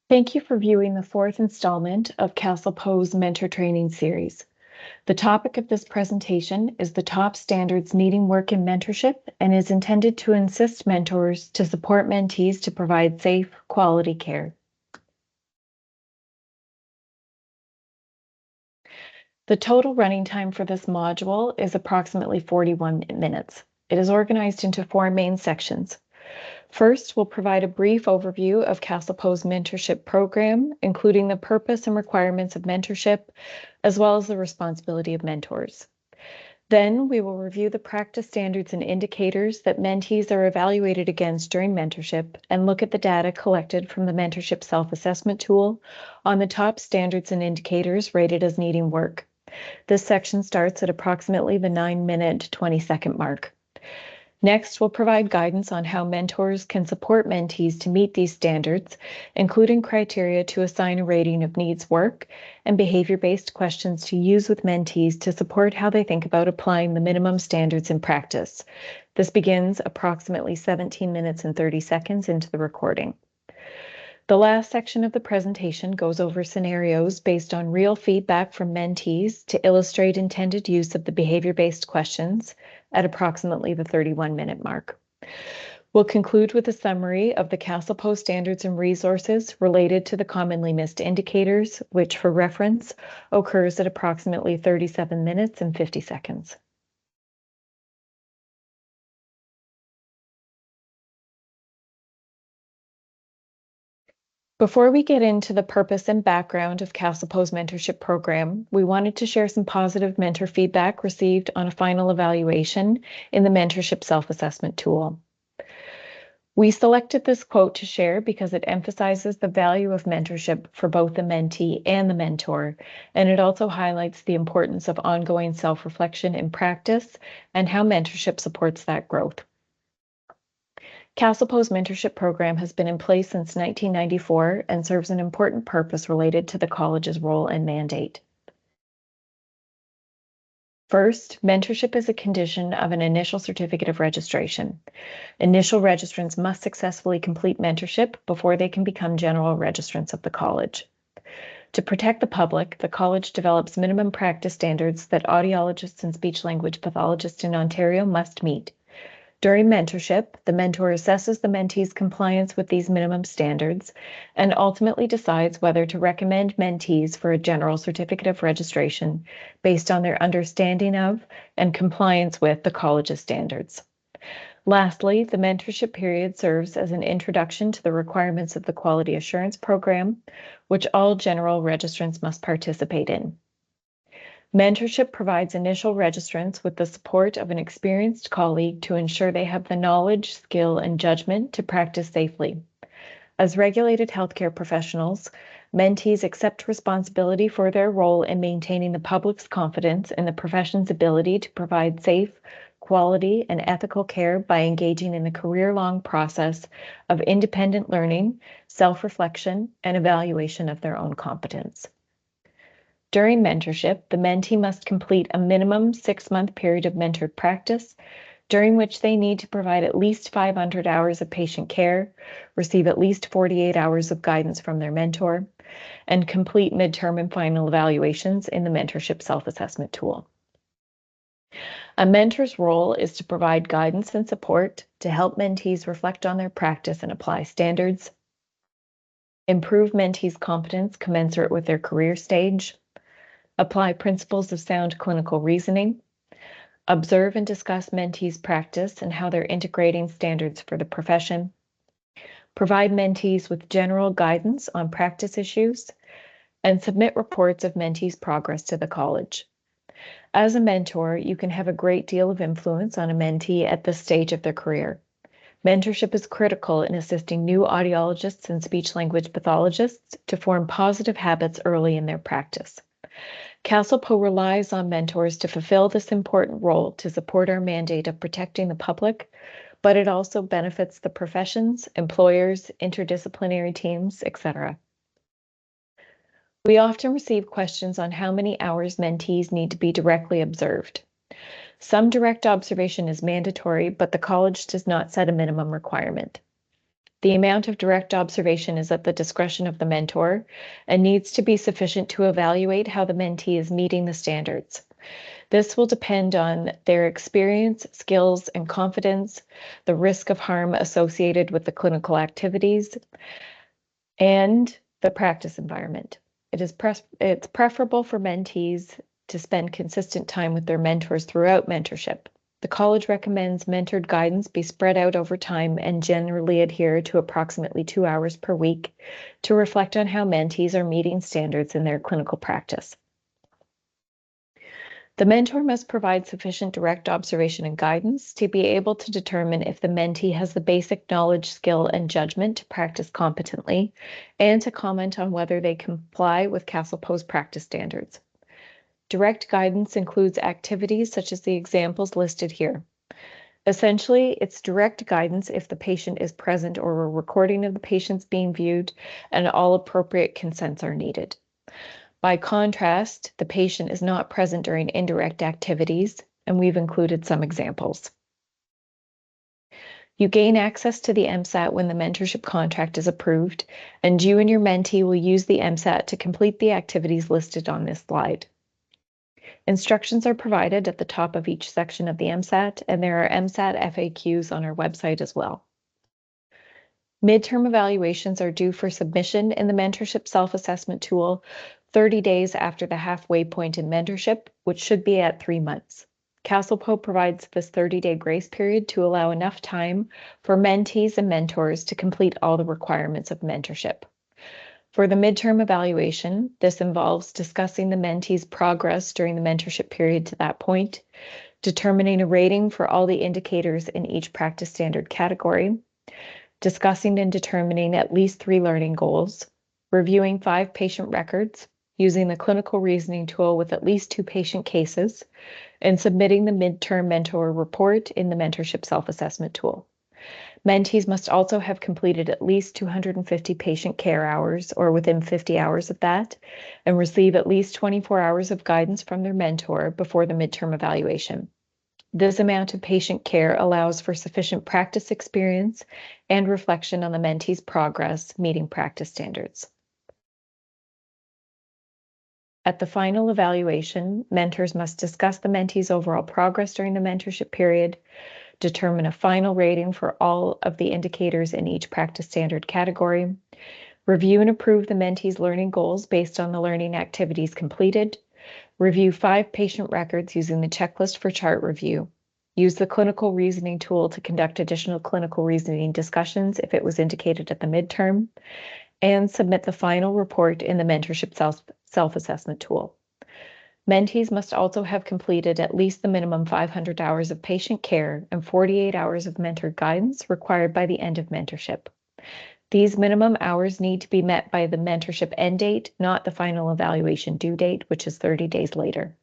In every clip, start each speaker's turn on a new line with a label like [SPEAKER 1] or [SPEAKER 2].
[SPEAKER 1] Thank you for viewing the fourth installment of Castle Poe's Mentor Training Series. The topic of this presentation is the top standards needing work in mentorship and is intended to assist mentors to support mentees to provide safe, quality care. The total running time for this module is approximately 41 minutes. It is organized into four main sections. First, we'll provide a brief overview of Castle Poe's mentorship program, including the purpose and requirements of mentorship, as well as the responsibility of mentors. Then we will review the practice standards and indicators that mentees are evaluated against during mentorship and look at the data collected from the mentorship self-assessment tool on the top standards and indicators rated as needing work. This section starts at approximately the 9-minute, 20-second mark. Next, we'll provide guidance on how mentors can support mentees to meet these standards, including criteria to assign a rating of needs work and behavior-based questions to use with mentees to support how they think about applying the minimum standards in practice. This begins approximately 17 minutes and 30 seconds into the recording. The last section of the presentation goes over scenarios based on real feedback from mentees to illustrate intended use of the behavior-based questions at approximately the 31-minute mark. We'll conclude with a summary of the Castle Poe standards and resources related to the commonly missed indicators, which for reference occurs at approximately 37 minutes and 50 seconds. Before we get into the purpose and background of Castle Poe's mentorship program, we wanted to share some positive mentor feedback received on a final evaluation in the mentorship self-assessment tool. We selected this quote to share because it emphasizes the value of mentorship for both the mentee and the mentor, and it also highlights the importance of ongoing self-reflection in practice and how mentorship supports that growth. Castle Poe's mentorship program has been in place since 1994 and serves an important purpose related to the college's role and mandate. First, mentorship is a condition of an initial certificate of registration. Initial registrants must successfully complete mentorship before they can become general registrants of the college. To protect the public, the college develops minimum practice standards that audiologists and speech-language pathologists in Ontario must meet. During mentorship, the mentor assesses the mentee's compliance with these minimum standards and ultimately decides whether to recommend mentees for a general certificate of registration based on their understanding of and compliance with the college's standards. Lastly, the mentorship period serves as an introduction to the requirements of the Quality Assurance Program, which all general registrants must participate in. Mentorship provides initial registrants with the support of an experienced colleague to ensure they have the knowledge, skill, and judgment to practice safely. As regulated healthcare professionals, mentees accept responsibility for their role in maintaining the public's confidence in the profession's ability to provide safe, quality, and ethical care by engaging in the career-long process of independent learning, self-reflection, and evaluation of their own competence. During mentorship, the mentee must complete a minimum 6-month period of mentored practice, during which they need to provide at least 500 hours of patient care, receive at least 48 hours of guidance from their mentor, and complete midterm and final evaluations in the mentorship self-assessment tool. A mentor's role is to provide guidance and support to help mentees reflect on their practice and apply standards, improve mentees' competence commensurate with their career stage, apply principles of sound clinical reasoning, observe and discuss mentees' practice and how they're integrating standards for the profession, provide mentees with general guidance on practice issues, and submit reports of mentees' progress to the college. As a mentor, you can have a great deal of influence on a mentee at this stage of their career. Mentorship is critical in assisting new audiologists and speech-language pathologists to form positive habits early in their practice. Castle Poe relies on mentors to fulfill this important role to support our mandate of protecting the public, but it also benefits the professions, employers, interdisciplinary teams, etc. We often receive questions on how many hours mentees need to be directly observed. Some direct observation is mandatory, but the college does not set a minimum requirement. The amount of direct observation is at the discretion of the mentor and needs to be sufficient to evaluate how the mentee is meeting the standards. This will depend on their experience, skills, and confidence, the risk of harm associated with the clinical activities, and the practice environment. It's preferable for mentees to spend consistent time with their mentors throughout mentorship. The college recommends mentored guidance be spread out over time and generally adhere to approximately 2 hours per week to reflect on how mentees are meeting standards in their clinical practice. The mentor must provide sufficient direct observation and guidance to be able to determine if the mentee has the basic knowledge, skill, and judgment to practice competently, and to comment on whether they comply with Castle Post practice standards. Direct guidance includes activities such as the examples listed here. Essentially, it's direct guidance if the patient is present or a recording of the patient's being viewed and all appropriate consents are needed. By contrast, the patient is not present during indirect activities, and we've included some examples. You gain access to the MSAT when the mentorship contract is approved, and you and your mentee will use the MSAT to complete the activities listed on this slide. Instructions are provided at the top of each section of the MSAT, and there are MSAT FAQs on our website as well. Midterm evaluations are due for submission in the mentorship self-assessment tool 30 days after the halfway point in mentorship, which should be at 3 months. CastlePo provides this 30-day grace period to allow enough time for mentees and mentors to complete all the requirements of mentorship. For the midterm evaluation, this involves discussing the mentee's progress during the mentorship period to that point, determining a rating for all the indicators in each practice standard category, discussing and determining at least 3 learning goals, reviewing 5 patient records, using the clinical reasoning tool with at least 2 patient cases, and submitting the midterm mentor report in the mentorship self-assessment tool. Mentees must also have completed at least 250 patient care hours or within 50 hours of that, and receive at least 24 hours of guidance from their mentor before the midterm evaluation. This amount of patient care allows for sufficient practice experience and reflection on the mentee's progress meeting practice standards. At the final evaluation, mentors must discuss the mentee's overall progress during the mentorship period, determine a final rating for all of the indicators in each practice standard category, review and approve the mentee's learning goals based on the learning activities completed, review 5 patient records using the checklist for chart review, use the clinical reasoning tool to conduct additional clinical reasoning discussions if it was indicated at the midterm, and submit the final report in the mentorship self-assessment tool. Mentees must also have completed at least the minimum 500 hours of patient care and 48 hours of mentored guidance required by the end of mentorship. These minimum hours need to be met by the mentorship end date, not the final evaluation due date, which is 30 days later.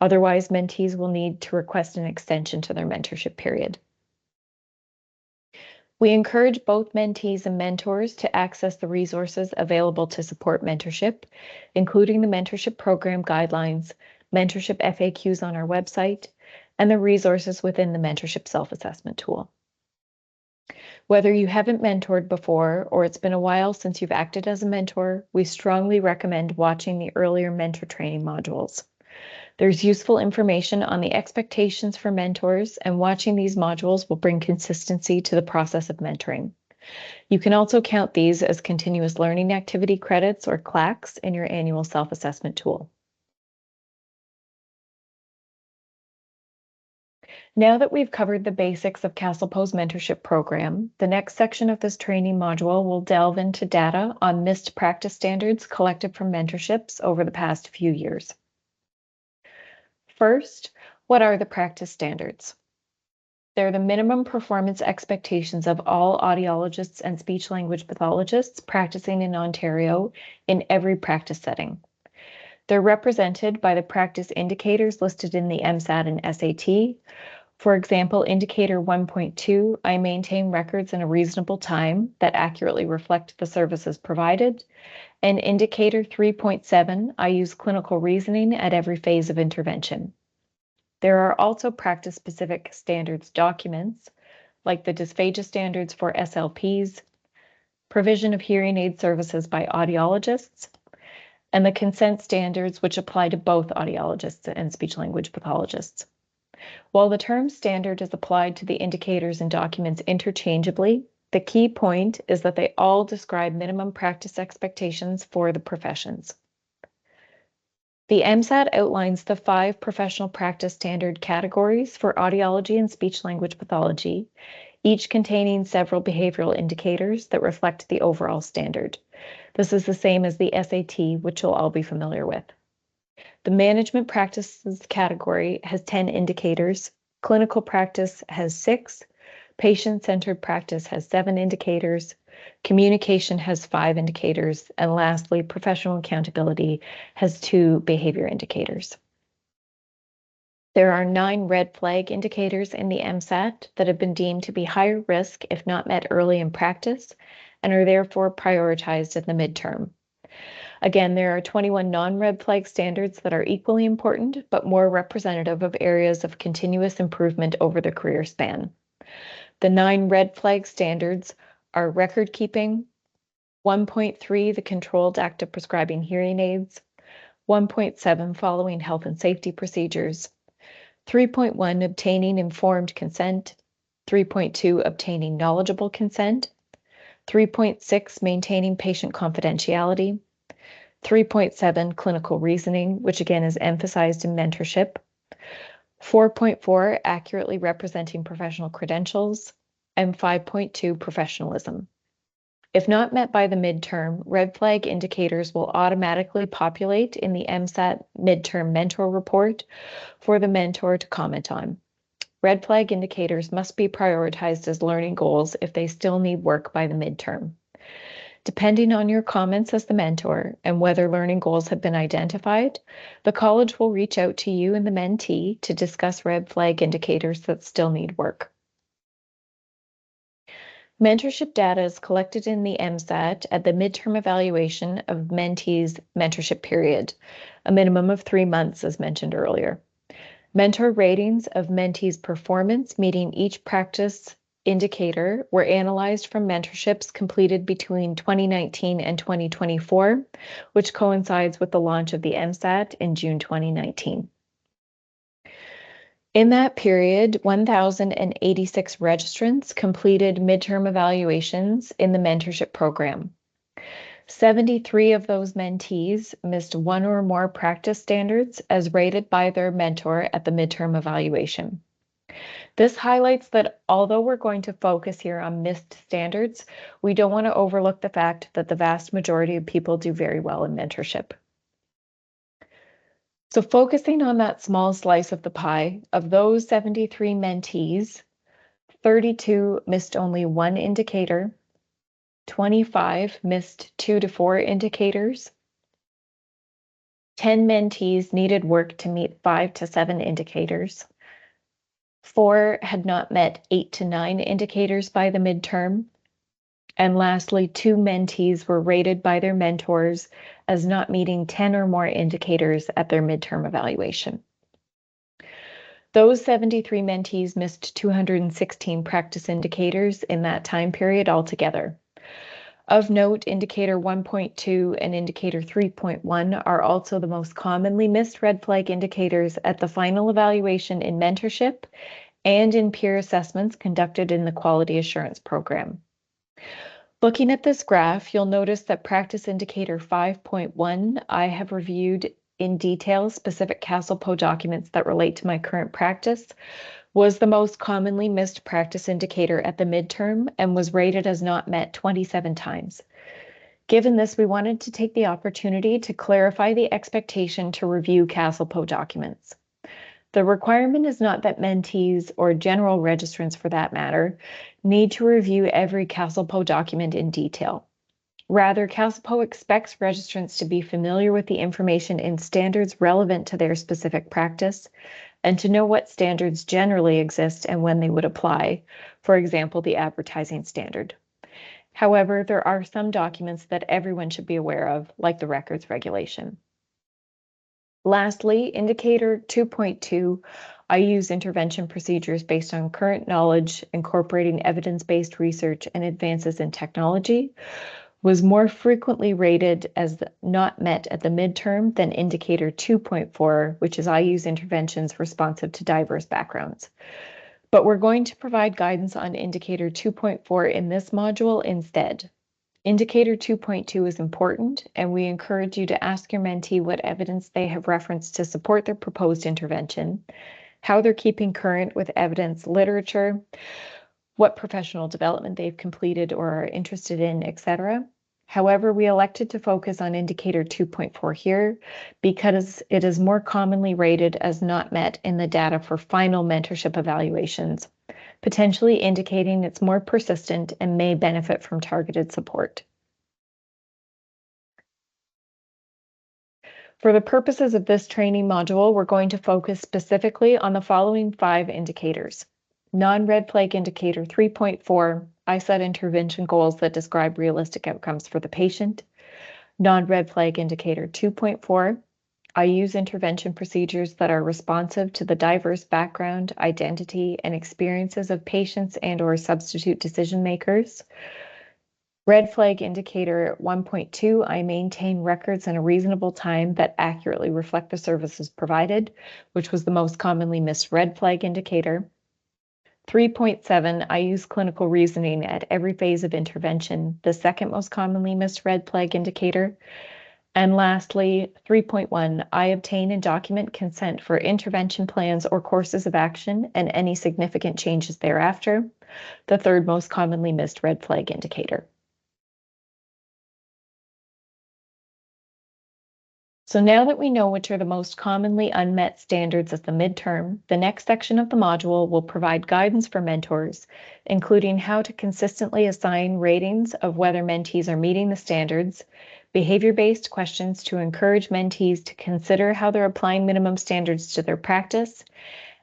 [SPEAKER 1] Otherwise, mentees will need to request an extension to their mentorship period. We encourage both mentees and mentors to access the resources available to support mentorship, including the mentorship program guidelines, mentorship FAQs on our website, and the resources within the mentorship self-assessment tool. Whether you haven't mentored before or it's been a while since you've acted as a mentor, we strongly recommend watching the earlier mentor training modules. There's useful information on the expectations for mentors, and watching these modules will bring consistency to the process of mentoring. You can also count these as continuous learning activity credits or CLACs in your annual self-assessment tool. Now that we've covered the basics of CastlePo's mentorship program, the next section of this training module will delve into data on missed practice standards collected from mentorships over the past few years. First, what are the practice standards? They're the minimum performance expectations of all audiologists and speech-language pathologists practicing in Ontario in every practice setting. They're represented by the practice indicators listed in the MSAT and SAT. For example, indicator 1.2, I maintain records in a reasonable time that accurately reflect the services provided, and indicator 3.7, I use clinical reasoning at every phase of intervention. There are also practice-specific standards documents, like the dysphagia standards for SLPs, provision of hearing aid services by audiologists, and the consent standards which apply to both audiologists and speech-language pathologists. While the term standard is applied to the indicators and documents interchangeably, the key point is that they all describe minimum practice expectations for the professions. The MSAT outlines the 5 professional practice standard categories for audiology and speech-language pathology, each containing several behavioral indicators that reflect the overall standard. This is the same as the SAT, which you'll all be familiar with. The management practices category has 10 indicators, clinical practice has 6, patient-centered practice has 7 indicators, communication has 5 indicators, and lastly, professional accountability has 2 behavior indicators. There are 9 red flag indicators in the MSAT that have been deemed to be higher risk if not met early in practice and are therefore prioritized in the midterm. Again, there are 21 non-red flag standards that are equally important, but more representative of areas of continuous improvement over the career span. The 9 red flag standards are record keeping, 1.3, the controlled active prescribing hearing aids, 1.7, following health and safety procedures, 3.1, obtaining informed consent, 3.2, obtaining knowledgeable consent, 3.6, maintaining patient confidentiality, 3.7, clinical reasoning, which again is emphasized in mentorship, 4.4, accurately representing professional credentials, and 5.2, professionalism. If not met by the midterm, red flag indicators will automatically populate in the MSAT midterm mentor report for the mentor to comment on. Red flag indicators must be prioritized as learning goals if they still need work by the midterm. Depending on your comments as the mentor and whether learning goals have been identified, the college will reach out to you and the mentee to discuss red flag indicators that still need work. Mentorship data is collected in the MSAT at the midterm evaluation of mentee's mentorship period, a minimum of 3 months as mentioned earlier. Mentor ratings of mentee's performance meeting each practice indicator were analyzed from mentorships completed between 2019 and 2024, which coincides with the launch of the MSAT in June 2019. In that period, 1,086 registrants completed midterm evaluations in the mentorship program. 73 of those mentees missed 1 or more practice standards as rated by their mentor at the midterm evaluation. This highlights that although we're going to focus here on missed standards, we don't want to overlook the fact that the vast majority of people do very well in mentorship. So focusing on that small slice of the pie, of those 73 mentees, 32 missed only 1 indicator, 25 missed 2 to 4 indicators, 10 mentees needed work to meet 5 to 7 indicators, 4 had not met 8 to 9 indicators by the midterm, and lastly, 2 mentees were rated by their mentors as not meeting 10 or more indicators at their midterm evaluation. Those 73 mentees missed 216 practice indicators in that time period altogether. Of note, indicator 1.2 and indicator 3.1 are also the most commonly missed red flag indicators at the final evaluation in mentorship and in peer assessments conducted in the quality assurance program. Looking at this graph, you'll notice that practice indicator 5.1, I have reviewed in detail specific CASLPO documents that relate to my current practice, was the most commonly missed practice indicator at the midterm and was rated as not met 27 times. Given this, we wanted to take the opportunity to clarify the expectation to review CASLPO documents. The requirement is not that mentees, or general registrants for that matter, need to review every CASLPO document in detail. Rather, CASLPO expects registrants to be familiar with the information in standards relevant to their specific practice and to know what standards generally exist and when they would apply, for example, the advertising standard. However, there are some documents that everyone should be aware of, like the records regulation. Lastly, indicator 2.2 I use intervention procedures based on current knowledge, incorporating evidence-based research and advances in technology, was more frequently rated as not met at the midterm than indicator 2.4, which is I use interventions responsive to diverse backgrounds. But we're going to provide guidance on indicator 2.4 in this module instead. Indicator 2.2 is important, and we encourage you to ask your mentee what evidence they have referenced to support their proposed intervention, how they're keeping current with evidence literature, what professional development they've completed or are interested in, etc. However, we elected to focus on indicator 2.4 here because it is more commonly rated as not met in the data for final mentorship evaluations, potentially indicating it's more persistent and may benefit from targeted support. For the purposes of this training module, we're going to focus specifically on the following 5 indicators. Non-red flag indicator 3.4, I set intervention goals that describe realistic outcomes for the patient. Non-red flag indicator 2.4, I use intervention procedures that are responsive to the diverse background, identity, and experiences of patients and/or substitute decision makers. Red flag indicator 1.2, I maintain records in a reasonable time that accurately reflect the services provided, which was the most commonly missed red flag indicator. 3.7, I use clinical reasoning at every phase of intervention, the second most commonly missed red flag indicator. And lastly, 3.1, I obtain and document consent for intervention plans or courses of action and any significant changes thereafter, the third most commonly missed red flag indicator. So now that we know which are the most commonly unmet standards at the midterm, the next section of the module will provide guidance for mentors, including how to consistently assign ratings of whether mentees are meeting the standards, behavior-based questions to encourage mentees to consider how they're applying minimum standards to their practice,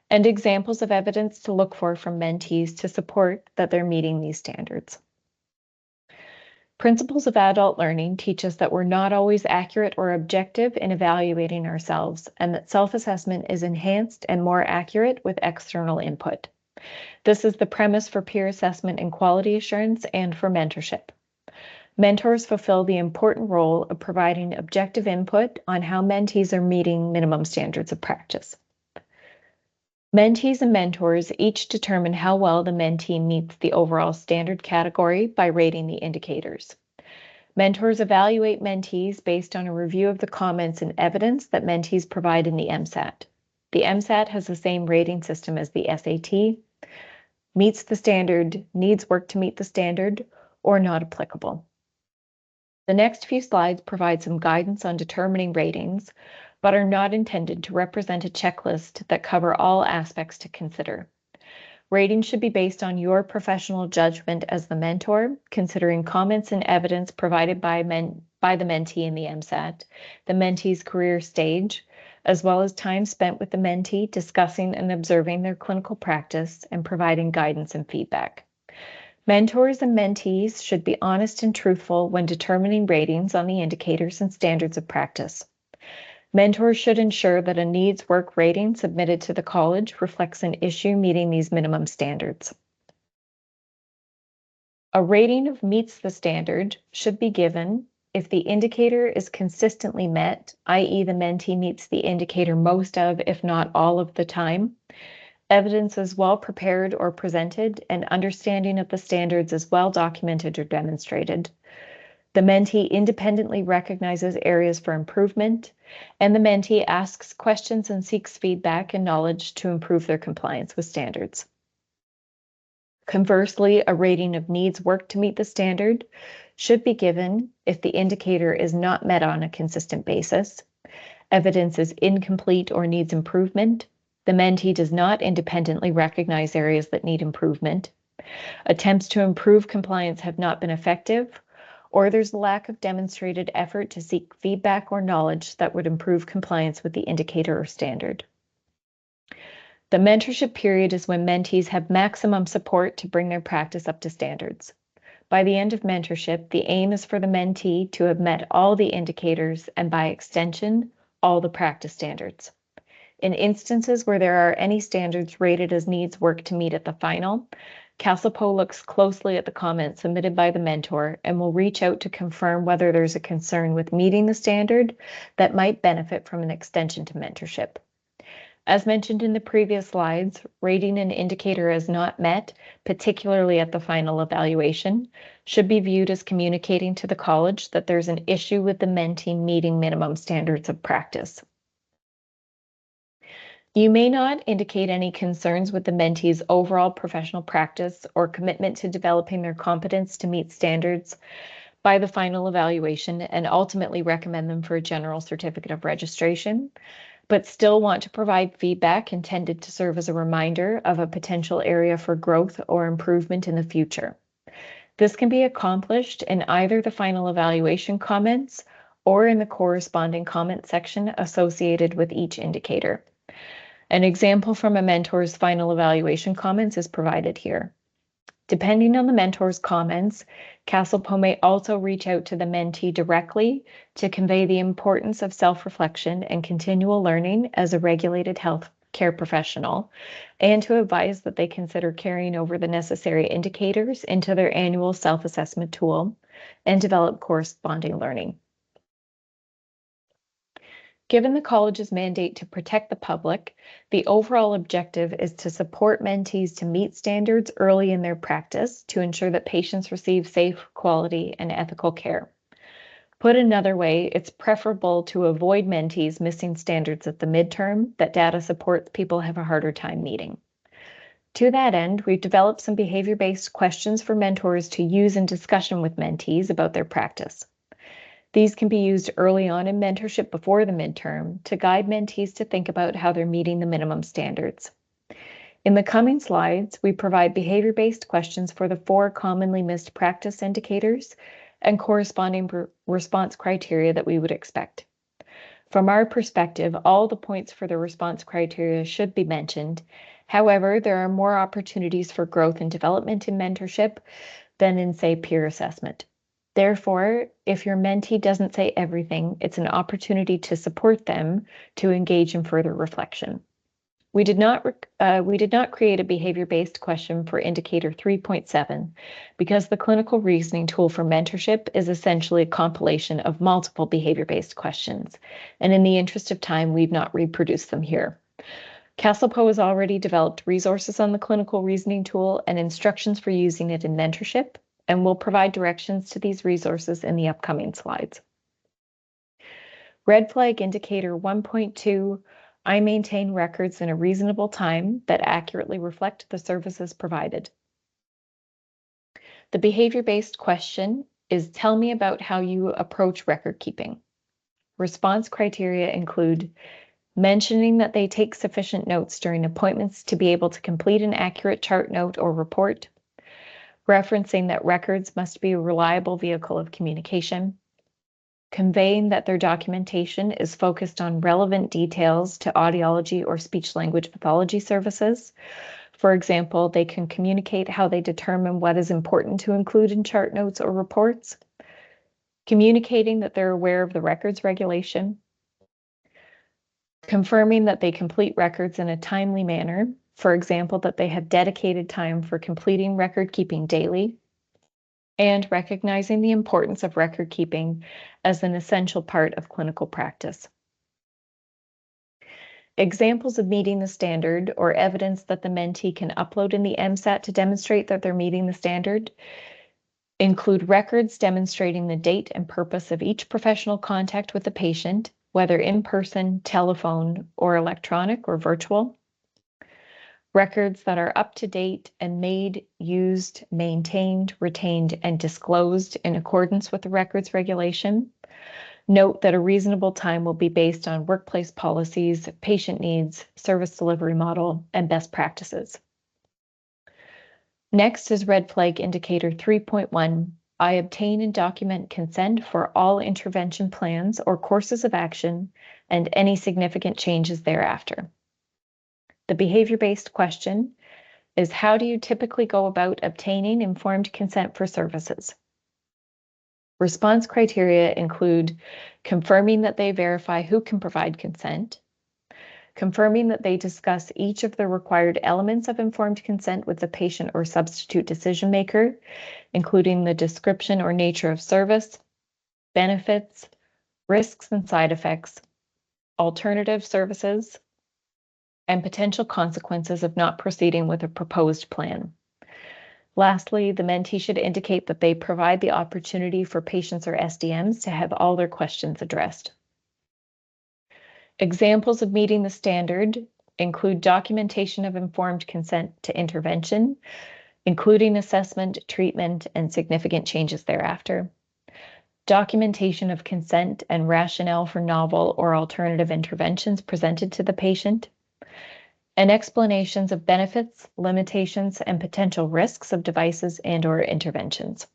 [SPEAKER 1] and examples of evidence to look for from mentees to support that they're meeting these standards. Principles of adult learning teach us that we're not always accurate or objective in evaluating ourselves, and that self-assessment is enhanced and more accurate with external input. This is the premise for peer assessment and quality assurance and for mentorship. Mentors fulfill the important role of providing objective input on how mentees are meeting minimum standards of practice. Mentees and mentors each determine how well the mentee meets the overall standard category by rating the indicators. Mentors evaluate mentees based on a review of the comments and evidence that mentees provide in the MSAT. The MSAT has the same rating system as the SAT, meets the standard, needs work to meet the standard, or not applicable. The next few slides provide some guidance on determining ratings, but are not intended to represent a checklist that cover all aspects to consider. Ratings should be based on your professional judgment as the mentor, considering comments and evidence provided by the mentee in the MSAT, the mentee's career stage, as well as time spent with the mentee discussing and observing their clinical practice and providing guidance and feedback. Mentors and mentees should be honest and truthful when determining ratings on the indicators and standards of practice. Mentors should ensure that a needs work rating submitted to the college reflects an issue meeting these minimum standards. A rating of meets the standard should be given if the indicator is consistently met, i.e. the mentee meets the indicator most of, if not all of the time, evidence is well prepared or presented, and understanding of the standards is well documented or demonstrated. The mentee independently recognizes areas for improvement, and the mentee asks questions and seeks feedback and knowledge to improve their compliance with standards. Conversely, a rating of needs work to meet the standard should be given if the indicator is not met on a consistent basis, evidence is incomplete or needs improvement, the mentee does not independently recognize areas that need improvement, attempts to improve compliance have not been effective, or there's a lack of demonstrated effort to seek feedback or knowledge that would improve compliance with the indicator or standard. The mentorship period is when mentees have maximum support to bring their practice up to standards. By the end of mentorship, the aim is for the mentee to have met all the indicators and by extension, all the practice standards. In instances where there are any standards rated as needs work to meet at the final, CastlePo looks closely at the comments submitted by the mentor and will reach out to confirm whether there's a concern with meeting the standard that might benefit from an extension to mentorship. As mentioned in the previous slides, rating an indicator as not met, particularly at the final evaluation, should be viewed as communicating to the college that there's an issue with the mentee meeting minimum standards of practice. You may not indicate any concerns with the mentee's overall professional practice or commitment to developing their competence to meet standards by the final evaluation and ultimately recommend them for a general certificate of registration, but still want to provide feedback intended to serve as a reminder of a potential area for growth or improvement in the future. This can be accomplished in either the final evaluation comments or in the corresponding comment section associated with each indicator. An example from a mentor's final evaluation comments is provided here. Depending on the mentor's comments, CastlePo may also reach out to the mentee directly to convey the importance of self-reflection and continual learning as a regulated health care professional, and to advise that they consider carrying over the necessary indicators into their annual self-assessment tool and develop corresponding learning. Given the college's mandate to protect the public, the overall objective is to support mentees to meet standards early in their practice to ensure that patients receive safe, quality, and ethical care. Put another way, it's preferable to avoid mentees missing standards at the midterm that data supports people have a harder time meeting. To that end, we've developed some behavior-based questions for mentors to use in discussion with mentees about their practice. These can be used early on in mentorship before the midterm to guide mentees to think about how they're meeting the minimum standards. In the coming slides, we provide behavior-based questions for the 4 commonly missed practice indicators and corresponding response criteria that we would expect. From our perspective, all the points for the response criteria should be mentioned. However, there are more opportunities for growth and development in mentorship than in, say, peer assessment. Therefore, if your mentee doesn't say everything, it's an opportunity to support them to engage in further reflection. We did not create a behavior-based question for indicator 3.7 because the clinical reasoning tool for mentorship is essentially a compilation of multiple behavior-based questions, and in the interest of time, we've not reproduced them here. CastlePo has already developed resources on the clinical reasoning tool and instructions for using it in mentorship, and we'll provide directions to these resources in the upcoming slides. Red flag indicator 1.2, I maintain records in a reasonable time that accurately reflect the services provided. The behavior-based question is, tell me about how you approach record keeping. Response criteria include mentioning that they take sufficient notes during appointments to be able to complete an accurate chart note or report, referencing that records must be a reliable vehicle of communication, conveying that their documentation is focused on relevant details to audiology or speech-language pathology services. For example, they can communicate how they determine what is important to include in chart notes or reports, communicating that they're aware of the records regulation, confirming that they complete records in a timely manner, for example, that they have dedicated time for completing record keeping daily, and recognizing the importance of record keeping as an essential part of clinical practice. Examples of meeting the standard or evidence that the mentee can upload in the MSAT to demonstrate that they're meeting the standard include records demonstrating the date and purpose of each professional contact with the patient, whether in person, telephone, or electronic or virtual. Records that are up to date and made, used, maintained, retained, and disclosed in accordance with the records regulation. Note that a reasonable time will be based on workplace policies, patient needs, service delivery model, and best practices. Next is red flag indicator 3.1. I obtain and document consent for all intervention plans or courses of action and any significant changes thereafter. The behavior-based question is, how do you typically go about obtaining informed consent for services? Response criteria include confirming that they verify who can provide consent, confirming that they discuss each of the required elements of informed consent with the patient or substitute decision maker, including the description or nature of service, benefits, risks and side effects, alternative services, and potential consequences of not proceeding with a proposed plan. Lastly, the mentee should indicate that they provide the opportunity for patients or SDMs to have all their questions addressed. Examples of meeting the standard include documentation of informed consent to intervention, including assessment, treatment, and significant changes thereafter. Documentation of consent and rationale for novel or alternative interventions presented to the patient, and explanations of benefits, limitations, and potential risks of devices and/or interventions.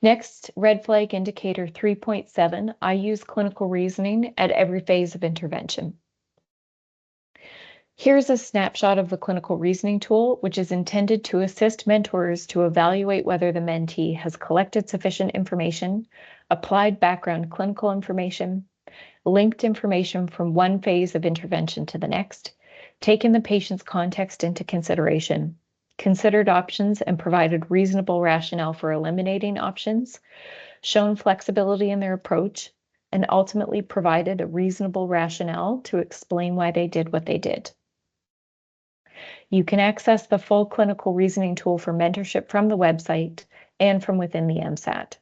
[SPEAKER 1] Next, red flag indicator 3.7, I use clinical reasoning at every phase of intervention. Here's a snapshot of the clinical reasoning tool, which is intended to assist mentors to evaluate whether the mentee has collected sufficient information, applied background clinical information, linked information from one phase of intervention to the next, taken the patient's context into consideration, considered options and provided reasonable rationale for eliminating options, shown flexibility in their approach, and ultimately provided a reasonable rationale to explain why they did what they did. You can access the full clinical reasoning tool for mentorship from the website and from within the MSAT.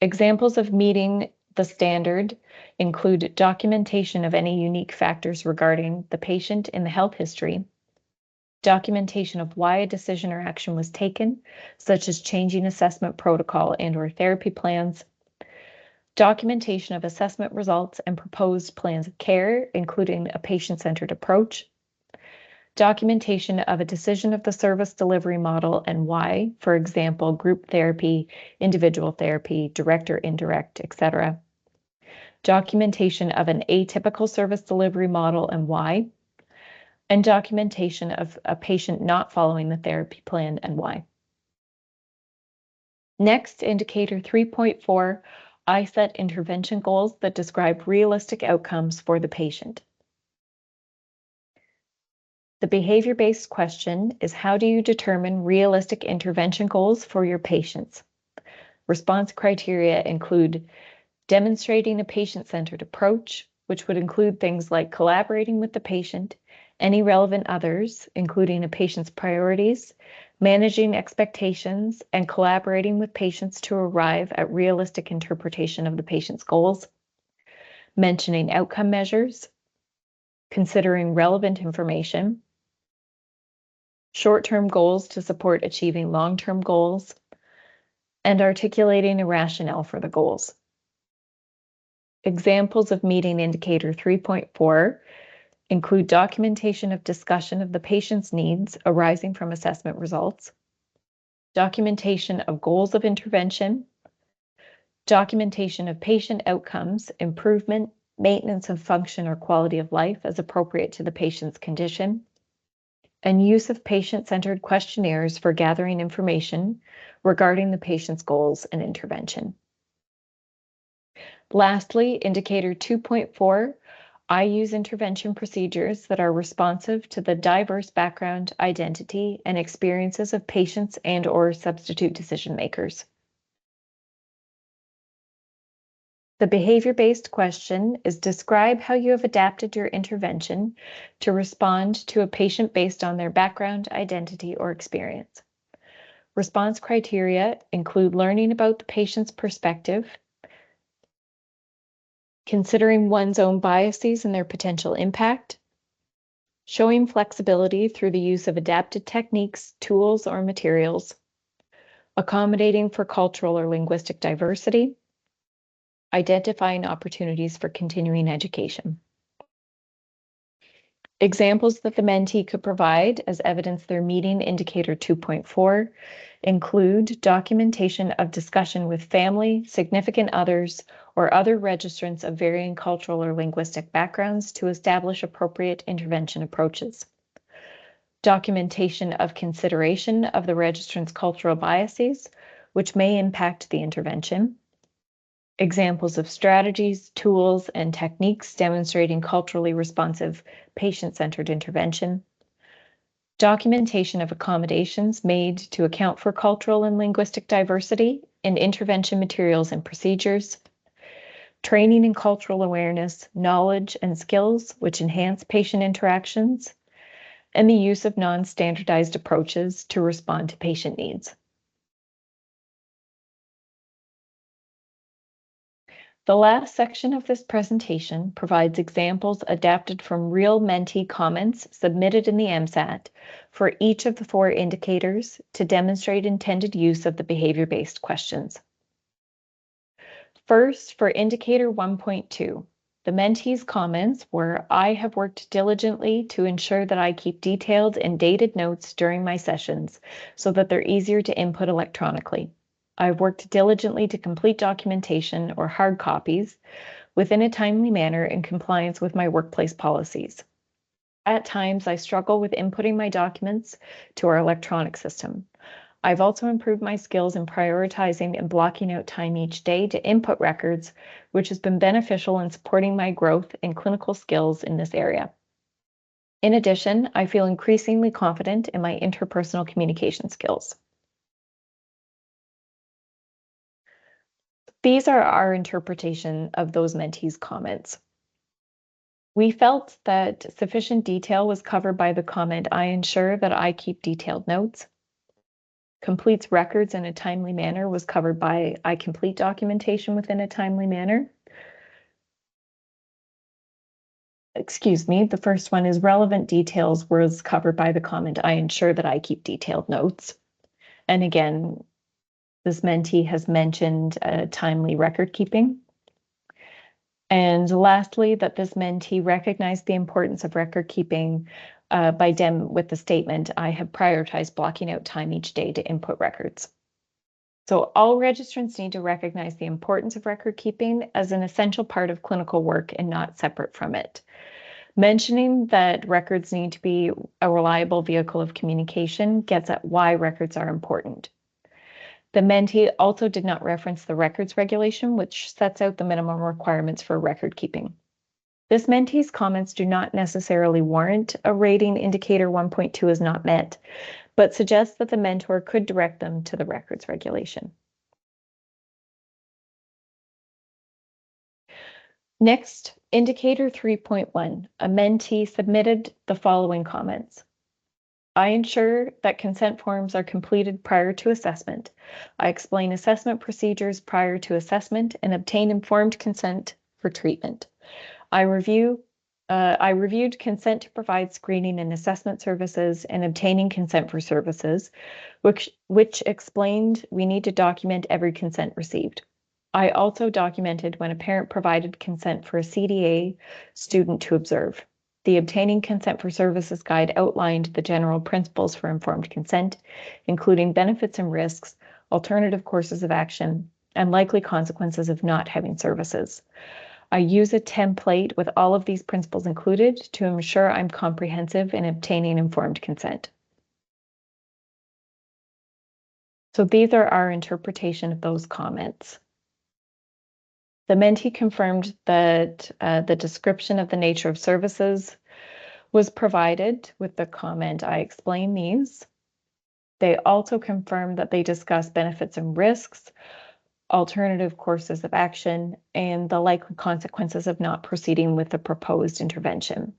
[SPEAKER 1] Examples of meeting the standard include documentation of any unique factors regarding the patient in the health history, documentation of why a decision or action was taken, such as changing assessment protocol and/or therapy plans, documentation of assessment results and proposed plans of care, including a patient-centered approach, documentation of a decision of the service delivery model and why, for example, group therapy, individual therapy, direct or indirect, etc. Documentation of an atypical service delivery model and why, and documentation of a patient not following the therapy plan and why. Next, indicator 3.4, I set intervention goals that describe realistic outcomes for the patient. The behavior-based question is, how do you determine realistic intervention goals for your patients? Response criteria include demonstrating a patient-centered approach, which would include things like collaborating with the patient, any relevant others, including a patient's priorities, managing expectations, and collaborating with patients to arrive at realistic interpretation of the patient's goals, mentioning outcome measures, considering relevant information, short-term goals to support achieving long-term goals, and articulating a rationale for the goals. Examples of meeting indicator 3.4 include documentation of discussion of the patient's needs arising from assessment results, documentation of goals of intervention, documentation of patient outcomes, improvement, maintenance of function or quality of life as appropriate to the patient's condition, and use of patient-centered questionnaires for gathering information regarding the patient's goals and intervention. Lastly, indicator 2.4, I use intervention procedures that are responsive to the diverse background, identity, and experiences of patients and/or substitute decision makers. The behavior-based question is, describe how you have adapted your intervention to respond to a patient based on their background, identity, or experience. Response criteria include learning about the patient's perspective, considering one's own biases and their potential impact, showing flexibility through the use of adapted techniques, tools, or materials, accommodating for cultural or linguistic diversity, identifying opportunities for continuing education. Examples that the mentee could provide as evidence they're meeting indicator 2.4 include documentation of discussion with family, significant others, or other registrants of varying cultural or linguistic backgrounds to establish appropriate intervention approaches. Documentation of consideration of the registrant's cultural biases, which may impact the intervention. examples of strategies, tools, and techniques demonstrating culturally responsive, patient-centered intervention, documentation of accommodations made to account for cultural and linguistic diversity in intervention materials and procedures, training in cultural awareness, knowledge, and skills which enhance patient interactions, and the use of non-standardized approaches to respond to patient needs. The last section of this presentation provides examples adapted from real mentee comments submitted in the MSAT for each of the 4 indicators to demonstrate intended use of the behavior-based questions. First, for indicator 1.2, the mentee's comments were, "I have worked diligently to ensure that I keep detailed and dated notes during my sessions so that they're easier to input electronically. I've worked diligently to complete documentation or hard copies within a timely manner in compliance with my workplace policies. At times, I struggle with inputting my documents to our electronic system. I've also improved my skills in prioritizing and blocking out time each day to input records, which has been beneficial in supporting my growth in clinical skills in this area. In addition, I feel increasingly confident in my interpersonal communication skills." These are our interpretation of those mentees' comments. We felt that sufficient detail was covered by the comment, "I ensure that I keep detailed notes." Completes records in a timely manner was covered by, "I complete documentation within a timely manner." Excuse me, the first one is relevant details was covered by the comment, "I ensure that I keep detailed notes." And again, this mentee has mentioned timely record keeping. And lastly, that this mentee recognized the importance of record keeping with the statement, "I have prioritized blocking out time each day to input records." So all registrants need to recognize the importance of record keeping as an essential part of clinical work and not separate from it. Mentioning that records need to be a reliable vehicle of communication gets at why records are important. The mentee also did not reference the records regulation, which sets out the minimum requirements for record keeping. This mentee's comments do not necessarily warrant a rating indicator 1.2 is not met, but suggest that the mentor could direct them to the records regulation. Next, indicator 3.1, a mentee submitted the following comments. "I ensure that consent forms are completed prior to assessment. I explain assessment procedures prior to assessment and obtain informed consent for treatment. I reviewed consent to provide screening and assessment services and obtaining consent for services, which explained we need to document every consent received. I also documented when a parent provided consent for a CDA student to observe. The Obtaining Consent for Services Guide outlined the general principles for informed consent, including benefits and risks, alternative courses of action, and likely consequences of not having services. I use a template with all of these principles included to ensure I'm comprehensive in obtaining informed consent." So these are our interpretation of those comments. The mentee confirmed that the description of the nature of services was provided with the comment, "I explain these." They also confirmed that they discussed benefits and risks, alternative courses of action, and the likely consequences of not proceeding with the proposed intervention.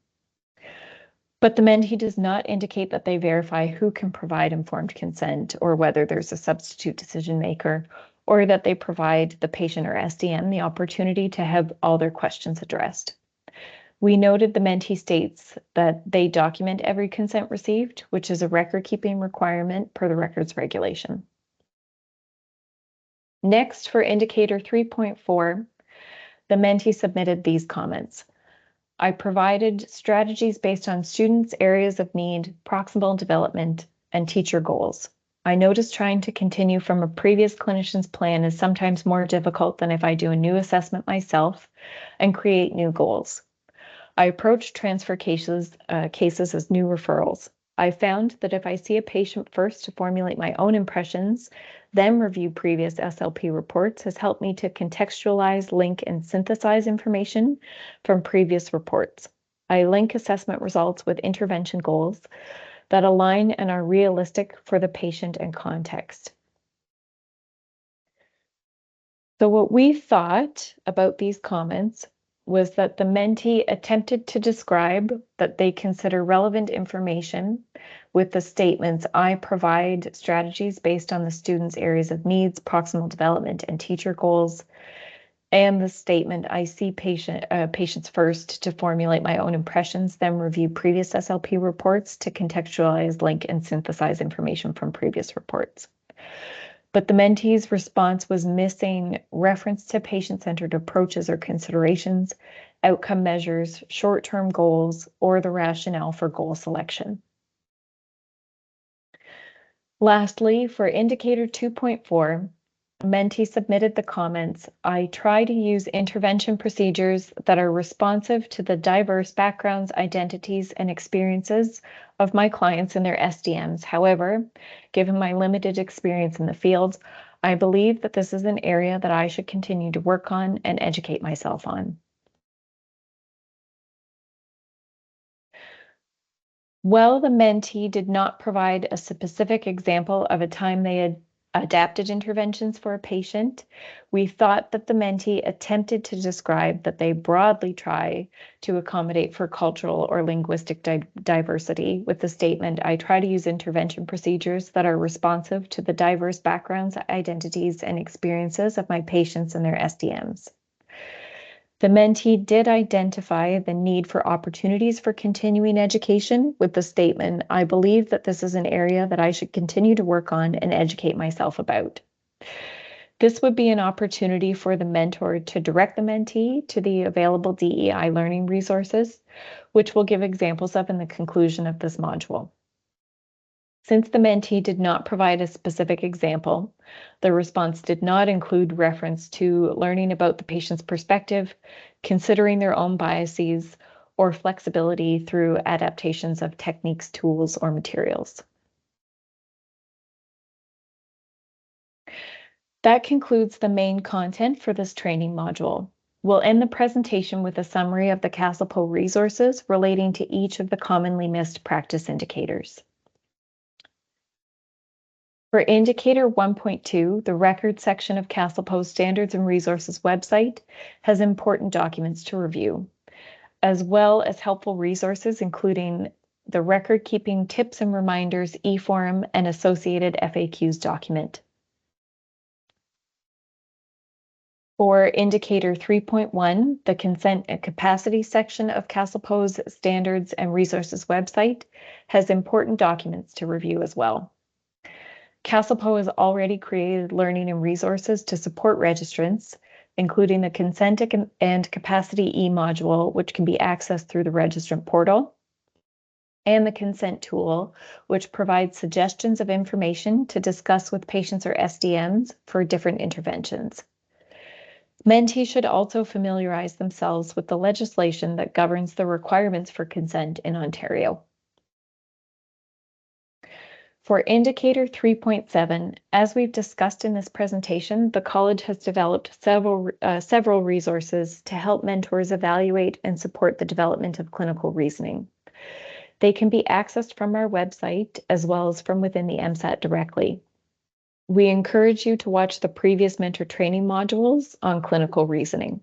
[SPEAKER 1] But the mentee does not indicate that they verify who can provide informed consent or whether there's a substitute decision maker, or that they provide the patient or SDM the opportunity to have all their questions addressed. We noted the mentee states that they document every consent received, which is a record-keeping requirement per the records regulation. Next, for indicator 3.4, the mentee submitted these comments. "I provided strategies based on students' areas of need, proximal development, and teacher goals. I noticed trying to continue from a previous clinician's plan is sometimes more difficult than if I do a new assessment myself and create new goals. I approach transfer cases as new referrals. I found that if I see a patient first to formulate my own impressions, then review previous SLP reports has helped me to contextualize, link, and synthesize information from previous reports. I link assessment results with intervention goals that align and are realistic for the patient and context. So what we thought about these comments was that the mentee attempted to describe that they consider relevant information with the statements, I provide strategies based on the student's areas of needs, proximal development, and teacher goals, and the statement, I see patients first to formulate my own impressions, then review previous SLP reports to contextualize, link, and synthesize information from previous reports. But the mentee's response was missing reference to patient-centered approaches or considerations, outcome measures, short-term goals, or the rationale for goal selection. Lastly, for indicator 2.4, mentee submitted the comments, I try to use intervention procedures that are responsive to the diverse backgrounds, identities, and experiences of my clients and their SDMs. However, given my limited experience in the field, I believe that this is an area that I should continue to work on and educate myself on. While the mentee did not provide a specific example of a time they had adapted interventions for a patient, we thought that the mentee attempted to describe that they broadly try to accommodate for cultural or linguistic diversity with the statement, I try to use intervention procedures that are responsive to the diverse backgrounds, identities, and experiences of my patients and their SDMs. The mentee did identify the need for opportunities for continuing education with the statement, I believe that this is an area that I should continue to work on and educate myself about. This would be an opportunity for the mentor to direct the mentee to the available DEI learning resources, which we'll give examples of in the conclusion of this module. Since the mentee did not provide a specific example, the response did not include reference to learning about the patient's perspective, considering their own biases, or flexibility through adaptations of techniques, tools, or materials. That concludes the main content for this training module. We'll end the presentation with a summary of the CASLPO resources relating to each of the commonly missed practice indicators. For indicator 1.2, the record section of CASLPO's Standards and Resources website has important documents to review, as well as helpful resources including the record keeping tips and reminders e-form and associated FAQs document. For indicator 3.1, the consent and capacity section of CASLPO's Standards and Resources website has important documents to review as well. CASLPO has already created learning and resources to support registrants, including the Consent and Capacity e-module, which can be accessed through the registrant portal, and the Consent tool, which provides suggestions of information to discuss with patients or SDMs for different interventions. Mentees should also familiarize themselves with the legislation that governs the requirements for consent in Ontario. For indicator 3.7, as we've discussed in this presentation, the college has developed several resources to help mentors evaluate and support the development of clinical reasoning. They can be accessed from our website as well as from within the MSAT directly. We encourage you to watch the previous mentor training modules on clinical reasoning.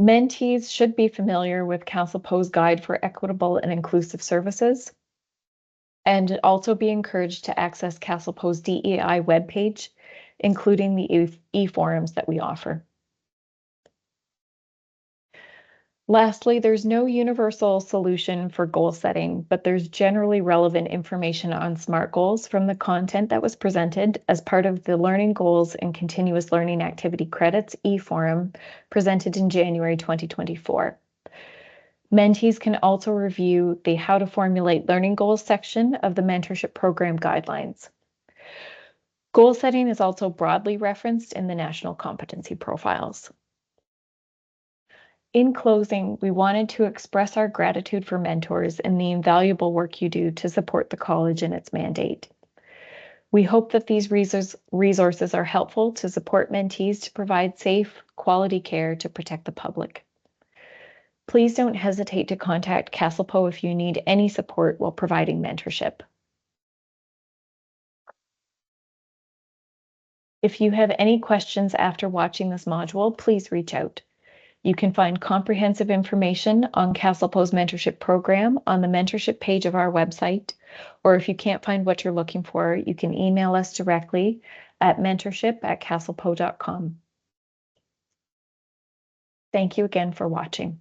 [SPEAKER 1] Mentees should be familiar with CASLPO's Guide for Equitable and Inclusive Services, and also be encouraged to access CASLPO's DEI webpage, including the e-forums that we offer. Lastly, there's no universal solution for goal setting, but there's generally relevant information on SMART goals from the content that was presented as part of the Learning Goals and Continuous Learning Activity Credits e-forum presented in January 2024. Mentees can also review the How to Formulate Learning Goals section of the Mentorship Program Guidelines. Goal setting is also broadly referenced in the National Competency Profiles. In closing, we wanted to express our gratitude for mentors and the invaluable work you do to support the college and its mandate. We hope that these resources are helpful to support mentees to provide safe, quality care to protect the public. Please don't hesitate to contact Castlepo if you need any support while providing mentorship. If you have any questions after watching this module, please reach out. You can find comprehensive information on Castlepo's mentorship program on the mentorship page of our website, or if you can't find what you're looking for, you can email us directly at mentorship@castlepo.com. Thank you again for watching.